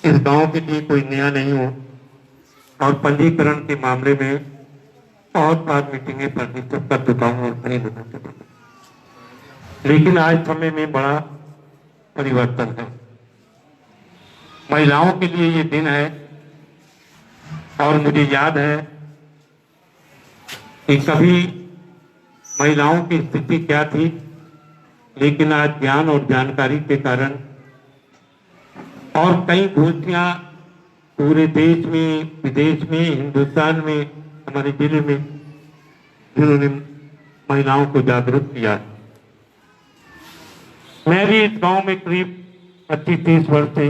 इस गांव के लिए कोई नया नहीं हो और पंजीकरण के मामले में बहुत बार मीटिंगें प्रतिष्ठित कर चुका हूं और कई लोगों के पास, लेकिन आज समय में बड़ा परिवर्तन है। महिलाओं के लिए ये दिन है और मुझे याद है कि कभी महिलाओं की स्थिति क्या थी, लेकिन आज ज्ञान और जानकारी के कारण और कई गोष्ठियां पूरे देश में, विदेश में, हिंदुस्तान में, हमारे जिले में, जिन्होंने महिलाओं को जागरूक किया। मैं भी इस गांव में करीब 25-30 वर्ष से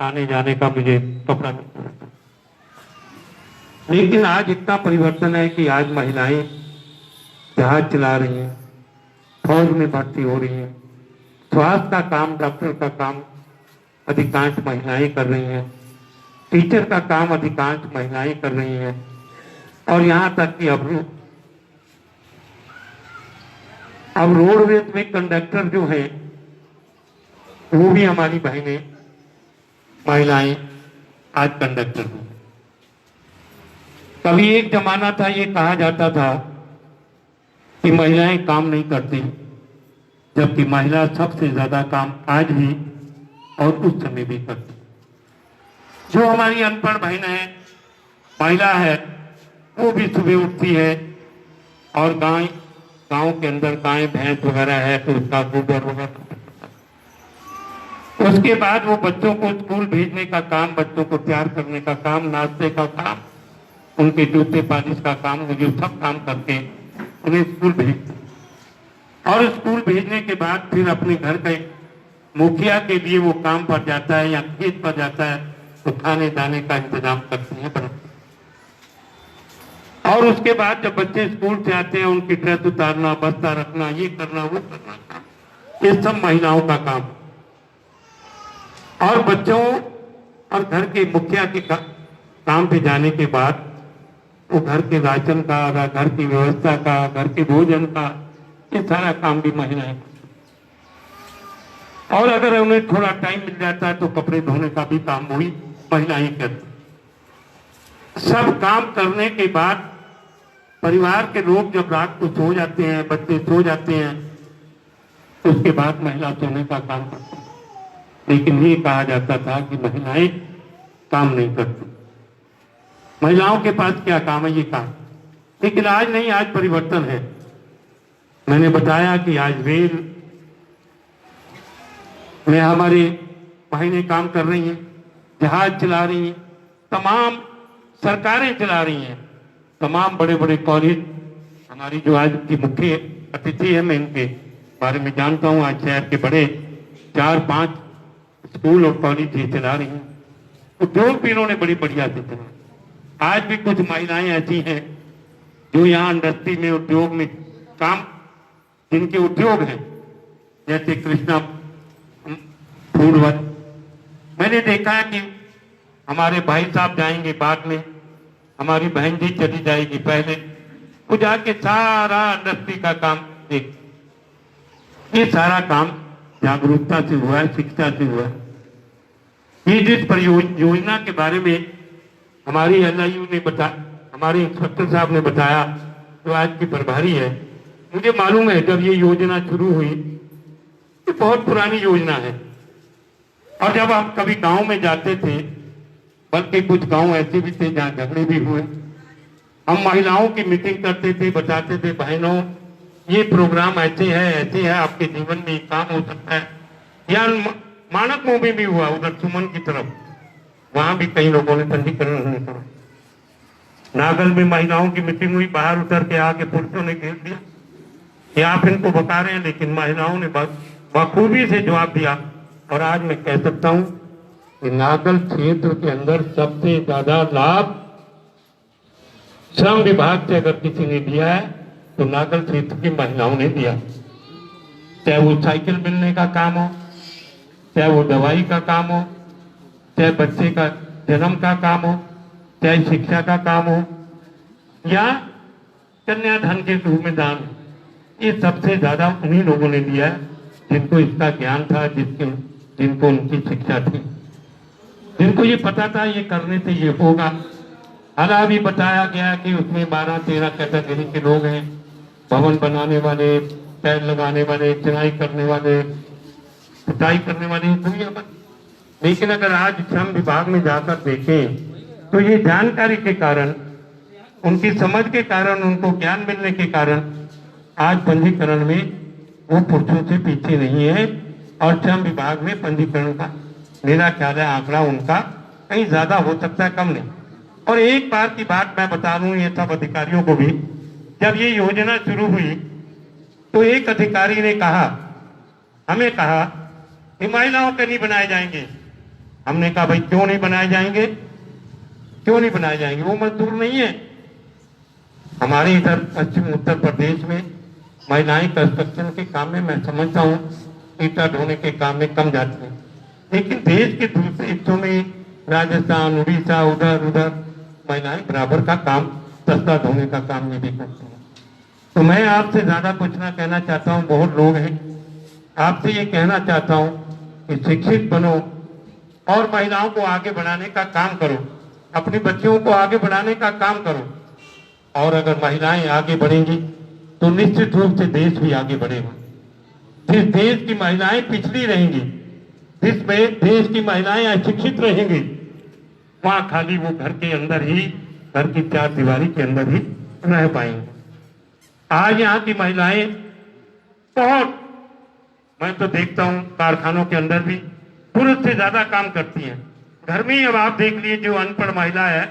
आने जाने का मुझे कपड़ा मिलता है, लेकिन आज इतना परिवर्तन है कि आज महिलाएं जहाज चला रही हैं, फौज में भर्ती हो रही हैं, स्वास्थ्य का काम, डॉक्टर का काम अधिकांश महिलाएं कर रही हैं, टीचर का काम अधिकांश महिलाएं कर रही हैं, और यहाँ तक कि अब रोडवेज में कंडक्टर जो है वो भी हमारी बहनें, महिलाएं आज कंडक्टर हैं। कभी एक जमाना था, ये कहा जाता था कि महिलाएं काम नहीं करती, जबकि महिला सबसे ज्यादा काम आज भी और उस समय भी करती। जो हमारी अनपढ़ बहन है, महिला है, वो भी सुबह उठती है और गांव के अंदर गाय भैंस वगैरह है तो उसका गोबर वगैरह, उसके बाद वो बच्चों को स्कूल भेजने का काम, बच्चों को तैयार करने का काम, नाश्ते का काम, उनके जूते पालिश का काम, मुझे सब काम करके उन्हें स्कूल भेजते, और स्कूल भेजने के बाद फिर अपने घर के मुखिया के लिए वो काम पर जाता है या खेत पर जाता है तो खाने दाने का इंतजाम करते हैं। और उसके बाद जब बच्चे स्कूल से आते हैं, उनकी ड्रेस उतारना, बस्ता रखना, ये करना, वो करना, ये सब महिलाओं का काम। और बच्चों और घर के मुखिया के काम पे जाने के बाद वो घर के राशन का, घर की व्यवस्था का, घर के भोजन का, ये सारा काम भी महिलाएं। और अगर उन्हें थोड़ा टाइम मिल जाता है तो कपड़े धोने का भी काम वही महिलाएं करती। सब काम करने के बाद परिवार के लोग जब रात को सो जाते हैं, बच्चे सो जाते हैं, तो उसके बाद महिला सोने का काम करती है। लेकिन ये कहा जाता था कि महिलाएं काम नहीं करती, महिलाओं के पास क्या काम है, ये काम। लेकिन आज नहीं, आज परिवर्तन है। मैंने बताया कि आज रेल में हमारी बहनें काम कर रही हैं, जहाज चला रही हैं, तमाम सरकारें चला रही हैं, तमाम बड़े बड़े कॉलेज। हमारी जो आज की मुख्य अतिथि है, मैं इनके बारे में जानता हूँ। आज शहर के बड़े 4-5 स्कूल और कॉलेज ये चला रही हैं। उद्योग भी इन्होंने बड़ी बढ़िया से चला। आज भी कुछ महिलाएं ऐसी हैं जो यहाँ इंडस्ट्री में, उद्योग में काम, जिनके उद्योग हैं, जैसे कृष्णा फूडवर्क। मैंने देखा है कि हमारे भाई साहब जाएंगे बाद में, हमारी बहन जी चली जाएगी पहले, वो जाके सारा इंडस्ट्री का काम देख। ये सारा काम जागरूकता से हुआ है, शिक्षा से हुआ है। ये जिस परियोजना के बारे में हमारी एलआईयू ने बताया, हमारे इंस्पेक्टर साहब ने बताया, जो आज की प्रभारी है, मुझे मालूम है जब ये योजना शुरू हुई, ये बहुत पुरानी योजना है। और जब हम कभी गांव में जाते थे, बल्कि कुछ गांव ऐसे भी थे जहां झगड़े भी हुए, हम महिलाओं की मीटिंग करते थे, बताते थे बहनों ये प्रोग्राम ऐसे है, आपके जीवन में काम हो सकता है। या मानक मुंह में भी हुआ, उधर सुमन की तरफ, वहां भी कई लोगों ने पंजीकरण नहीं करा। नागल में महिलाओं की मीटिंग हुई, बाहर उतर के आके पुरुषों ने घेर दिया कि आप इनको बता रहे हैं, लेकिन महिलाओं ने बखूबी से जवाब दिया। और आज मैं कह सकता हूं कि नागल क्षेत्र के अंदर सबसे ज्यादा लाभ श्रम विभाग से अगर किसी ने दिया है तो नागल क्षेत्र की महिलाओं ने दिया। चाहे वो साइकिल मिलने का काम हो, चाहे वो दवाई का काम हो, चाहे बच्चे का जन्म का काम हो, चाहे शिक्षा का काम हो, या कन्याधन के रूप में दान, ये सबसे ज्यादा उन्हीं लोगों ने दिया है जिनको इसका ज्ञान था, जिनको उनकी शिक्षा थी। जिनको ये पता था ये करने से ये होगा। हालांकि भी बताया गया कि उसमें 12-13 कैटेगरी के लोग हैं, भवन बनाने वाले, टाइल लगाने वाले, चिनाई करने वाले, पुताई करने वाली दुनिया भर। लेकिन अगर आज श्रम विभाग में जाकर देखें तो ये जानकारी के कारण, उनकी समझ के कारण, उनको ज्ञान मिलने के कारण आज पंजीकरण में वो पुरुषों से पीछे नहीं है। और श्रम विभाग में पंजीकरण का मेरा ख्याल है आंकड़ा उनका कहीं ज्यादा हो सकता है, कम नहीं। और एक बार की बात मैं बता दूं ये सब अधिकारियों को भी, जब ये योजना शुरू हुई तो एक अधिकारी ने कहा, हमें कहा कि महिलाओं के नहीं बनाए जाएंगे। हमने कहा भाई क्यों नहीं बनाए जाएंगे, क्यों नहीं बनाए जाएंगे, वो मजदूर नहीं है। हमारे इधर पश्चिम उत्तर प्रदेश में महिलाएं कंस्ट्रक्शन के काम में, मैं समझता हूँ ईटा ढोने के काम में कम जाती हैं, लेकिन देश के दूसरे हिस्सों में राजस्थान, उड़ीसा, उधर उधर महिलाएं बराबर का काम, दस्ता ढोने का काम ये भी करती हैं। तो मैं आपसे ज्यादा कुछ ना कहना चाहता हूँ, बहुत लोग हैं, आपसे ये कहना चाहता हूँ कि शिक्षित बनो और महिलाओं को आगे बढ़ाने का काम करो, अपनी बच्चियों को आगे बढ़ाने का काम करो। और अगर महिलाएं आगे बढ़ेंगी तो निश्चित रूप से देश भी आगे बढ़ेगा। जिस देश की महिलाएं पिछड़ी रहेंगी, जिस देश की महिलाएं अशिक्षित रहेंगी, वहां खाली वो घर के अंदर ही, घर की चार दीवारी के अंदर ही रह पाएंगे। आज यहाँ की महिलाएं बहुत, मैं तो देखता हूँ कारखानों के अंदर भी पुरुष से ज्यादा काम करती हैं। घर में ही अब आप देख लीजिए, जो अनपढ़ महिला है,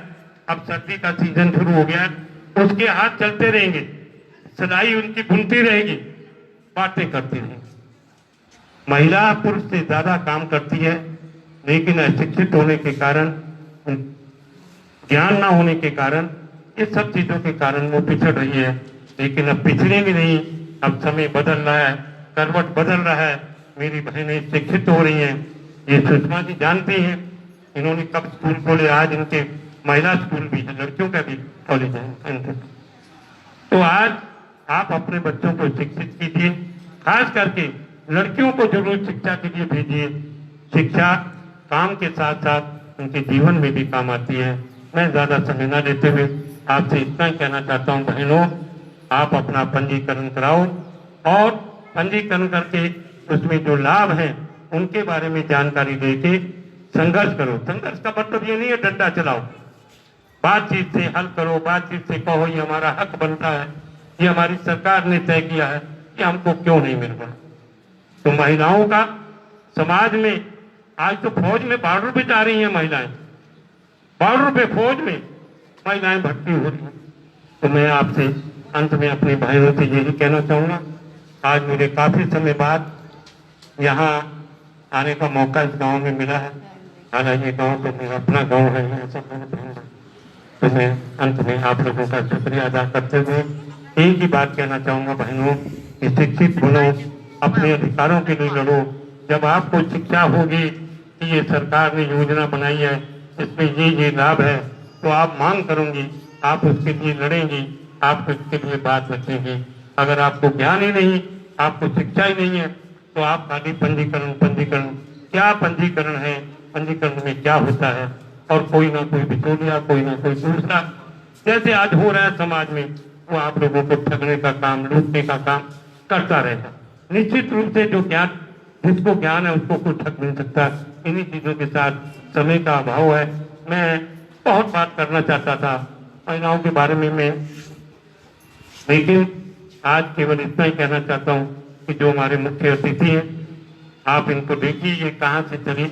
अब सर्दी का सीजन शुरू हो गया, उसके हाथ चलते रहेंगे, सिलाई उनकी बुनती रहेगी, बातें करती रहेंगी। महिला पुरुष से ज्यादा काम करती है, लेकिन अशिक्षित होने के कारण, ज्ञान ना होने के कारण, ये सब चीजों के कारण वो पिछड़ रही है। लेकिन अब पिछड़ेंगे नहीं, अब समय बदल रहा है, करवट बदल रहा है। मेरी बहनें शिक्षित हो रही हैं, ये सुषमा जी जानती हैं, इन्होंने कब स्कूल खोले, आज इनके महिला स्कूल भी है, लड़कियों का भी कॉलेज है। तो आज आप अपने बच्चों को शिक्षित कीजिए, खास करके लड़कियों को जरूर शिक्षा के लिए भेजिए। शिक्षा काम के साथ साथ उनके जीवन में भी काम आती है। मैं ज्यादा समय न लेते हुए आपसे इतना ही कहना चाहता हूँ, बहनों आप अपना पंजीकरण कराओ और पंजीकरण करके उसमें जो लाभ है उनके बारे में जानकारी देके संघर्ष करो। संघर्ष का मतलब ये नहीं है डंडा चलाओ, बातचीत से हल करो, बातचीत से कहो ये हमारा हक बनता है, ये हमारी सरकार ने तय किया है, कि हमको क्यों नहीं मिल रहा। तो महिलाओं का समाज में आज तो फौज में बॉर्डर पे जा रही हैं महिलाएं, बॉर्डर पे फौज में महिलाएं भर्ती हो रही हैं। तो मैं आपसे अंत में अपने भाइयों से यही कहना चाहूंगा, आज मुझे काफी समय बाद यहाँ आने का मौका इस गांव में मिला है। हालांकि ये गांव तो मेरा अपना गांव है, मैं सब कहूँगा। तो मैं अंत में आप लोगों का शुक्रिया अदा करते हुए एक ही बात कहना चाहूंगा, बहनों कि शिक्षित बनो, अपने अधिकारों के लिए लड़ो। जब आपको शिक्षा होगी कि ये सरकार ने योजना बनाई है, इसमें ये लाभ है, तो आप मांग करोगी, आप उसके लिए लड़ेंगी, आप उसके लिए बात रखेंगी। अगर आपको ज्ञान ही नहीं, आपको शिक्षा ही नहीं है, तो आप खाली पंजीकरण पंजीकरण, क्या पंजीकरण है, पंजीकरण में क्या होता है, और कोई ना कोई बिचौलिया, कोई ना कोई दूसरा जैसे आज हो रहा है समाज में, वो आप लोगों को ठगने का काम, लूटने का काम करता रहेगा। निश्चित रूप से जो ज्ञान, जिसको ज्ञान है उसको कोई ठग नहीं सकता। इन्हीं चीजों के साथ समय का अभाव है, मैं बहुत बात करना चाहता था महिलाओं के बारे में मैं, लेकिन आज केवल इतना ही कहना चाहता हूँ कि जो हमारे मुख्य अतिथि हैं, आप इनको देखिए, ये कहाँ से चली,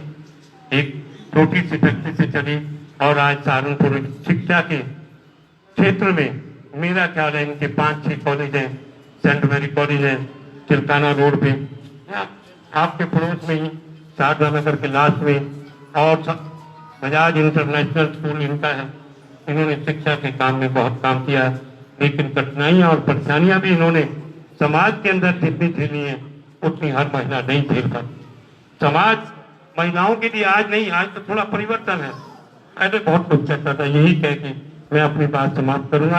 एक छोटी सी फैक्ट्री से चली और आज सहारनपुर शिक्षा के क्षेत्र में मेरा ख्याल है इनके 5-6 कॉलेज हैं, सेंट मैरी कॉलेज है चिल्काना रोड पे, आपके पड़ोस में ही शारदा नगर के लास्ट में, और बजाज इंटरनेशनल स्कूल इनका है। इन्होंने शिक्षा के काम में बहुत काम किया है, लेकिन कठिनाइयां और परेशानियां भी इन्होंने समाज के अंदर जितनी झेली है उतनी हर महिला नहीं झेल पाती। समाज महिलाओं के लिए आज नहीं, आज तो थोड़ा परिवर्तन है, पहले बहुत कुछ कहता था। यही कह के मैं अपनी बात समाप्त करूंगा।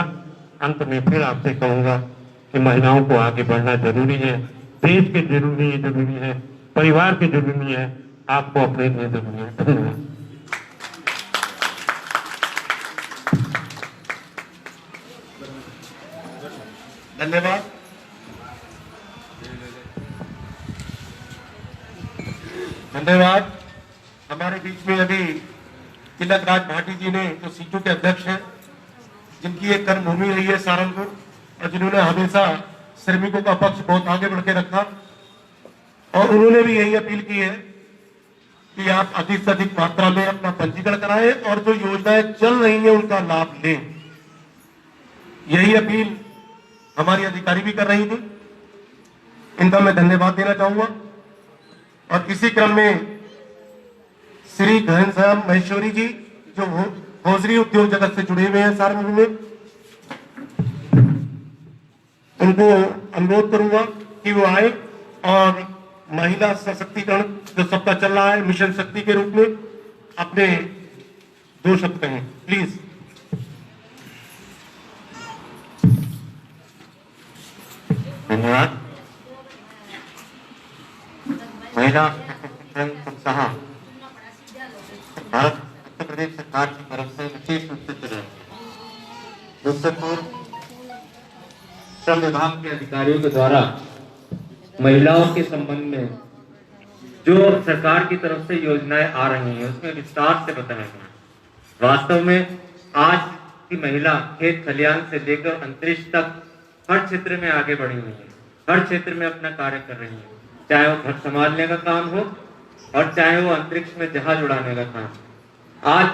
अंत में फिर आपसे कहूंगा कि महिलाओं को आगे बढ़ना जरूरी है, देश के जरूरी है, परिवार के जरूरी है, आपको अपने लिए जरूरी है। धन्यवाद। धन्यवाद। धन्यवाद। हमारे बीच में अभी तिलक राज भाटी जी ने, जो सीटू के अध्यक्ष हैं, जिनकी एक कर्मभूमि रही है सहारनपुर, और जिन्होंने हमेशा श्रमिकों का पक्ष बहुत आगे बढ़ के रखा, और उन्होंने भी यही अपील की है कि आप अधिक से अधिक मात्रा में अपना पंजीकरण कराएं और जो योजनाएं चल रही हैं उनका लाभ लें। यही अपील हमारी अधिकारी भी कर रही थी, इनका मैं धन्यवाद देना चाहूंगा। और इसी क्रम में श्री घनश्याम महेश्वरी जी, जो हौजरी उद्योग जगत से जुड़े हुए हैं सहारनपुर में, उनको अनुरोध करूंगा कि वो आए और महिला सशक्तिकरण जो सबका चल रहा है मिशन शक्ति के रूप में अपने 2 शब्द कहें, प्लीज। धन्यवाद। महिला सशक्तिकरण प्रोत्साह भारत उत्तर प्रदेश सरकार की तरफ से विशेष रूप से चल रही है। उससे पूर्व श्रम विभाग के अधिकारियों के द्वारा महिलाओं के संबंध में जो सरकार की तरफ से योजनाएं आ रही हैं उसमें विस्तार से बताया गया। वास्तव में आज की महिला खेत खलियान से लेकर अंतरिक्ष तक हर क्षेत्र में आगे बढ़ी हुई है, हर क्षेत्र में अपना कार्य कर रही है, चाहे वो घर संभालने का काम हो और चाहे वो अंतरिक्ष में जहाज उड़ाने का काम। आज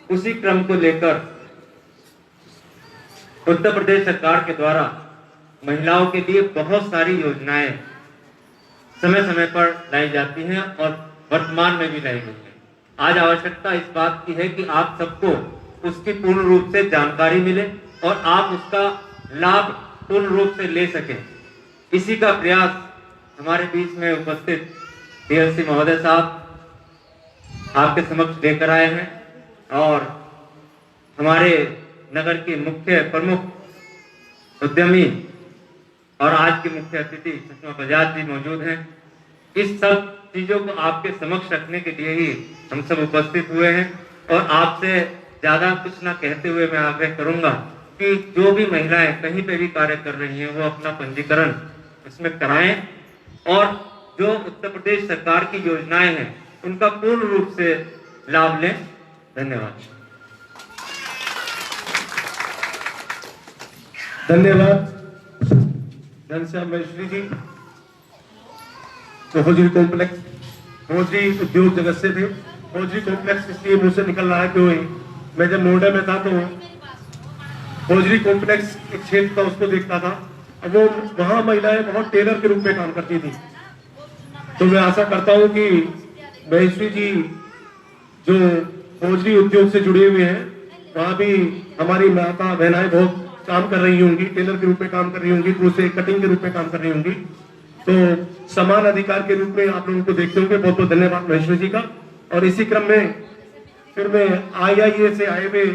उसी क्रम को लेकर उत्तर प्रदेश सरकार के द्वारा महिलाओं के लिए बहुत सारी योजनाएं समय समय पर लाई जाती हैं और वर्तमान में भी लाई गई है। आज आवश्यकता इस बात की है कि आप सबको उसकी पूर्ण रूप से जानकारी मिले और आप उसका लाभ पूर्ण रूप से ले सकें। इसी का प्रयास हमारे बीच में उपस्थित डीएलसी महोदय साहब आपके समक्ष लेकर आए हैं और हमारे नगर के मुख्य प्रमुख उद्यमी और आज के मुख्य अतिथि सुषमा बजाज जी मौजूद हैं। इस सब चीजों को आपके समक्ष रखने के लिए ही हम सब उपस्थित हुए हैं और आपसे ज्यादा कुछ ना कहते हुए मैं आग्रह करूंगा कि जो भी महिलाएं कहीं पे भी कार्य कर रही हैं वो अपना पंजीकरण इसमें कराएं और जो उत्तर प्रदेश सरकार की योजनाएं हैं उनका पूर्ण रूप से लाभ लें। धन्यवाद। धन्यवाद घनश्याम महेश्वरी जी, तो हौजरी कॉम्प्लेक्स हौजरी उद्योग जगत से थे। हौजरी कॉम्प्लेक्स इसलिए मुंह से निकल रहा है कि मैं जब नोएडा में था तो हौजरी कॉम्प्लेक्स एक क्षेत्र था, उसको देखता था। अब वो वहां महिलाएं बहुत टेलर के रूप में काम करती थी। तो मैं आशा करता हूं कि महेश्वरी जी जो हौजरी उद्योग से जुड़े हुए हैं वहां भी हमारी माता बहनाएं बहुत काम कर रही होंगी, टेलर के रूप में काम कर रही होंगी, दूसरे कटिंग के रूप में काम कर रही होंगी। तो समान अधिकार के रूप में आप लोगों को देखते होंगे। बहुत बहुत धन्यवाद महेश्वरी जी का। और इसी क्रम में फिर मैं IIA से आए हुए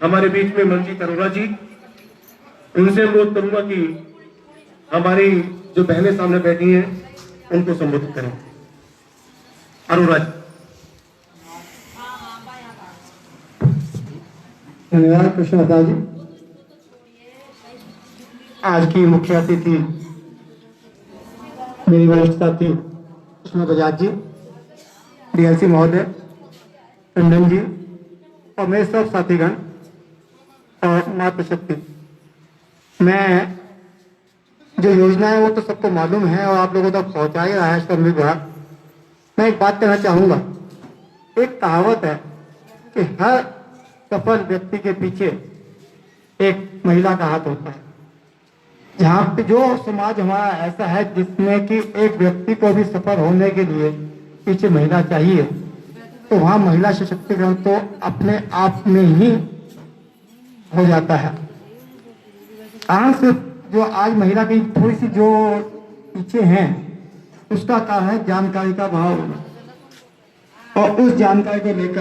हमारे बीच में मंजीत अरोड़ा जी, उनसे अनुरोध करूंगा कि हमारी जो बहनें सामने बैठी हैं उनको संबोधित करें। अरोड़ा जी। धन्यवाद कृष्णलता जी। आज की मुख्य अतिथि मेरी वरिष्ठ साथी सुषमा बजाज जी, डीएलसी महोदय, टंडन जी और मेरे सब साथीगण और मातृशक्ति। मैं जो योजना है वो तो सबको मालूम है और आप लोगों तक पहुंचा ही रहा है श्रम विभाग। मैं एक बात कहना चाहूंगा। एक कहावत है कि हर सफल व्यक्ति के पीछे एक महिला का हाथ होता है। जहाँ पे जो समाज हमारा ऐसा है जिसमें कि एक व्यक्ति को भी सफल होने के लिए पीछे महिला चाहिए, तो वहाँ महिला सशक्तिकरण तो अपने आप में ही हो जाता है। आज जो आज महिला की थोड़ी सी जो पीछे हैं उसका कारण है जानकारी का अभाव और उस जानकारी को लेकर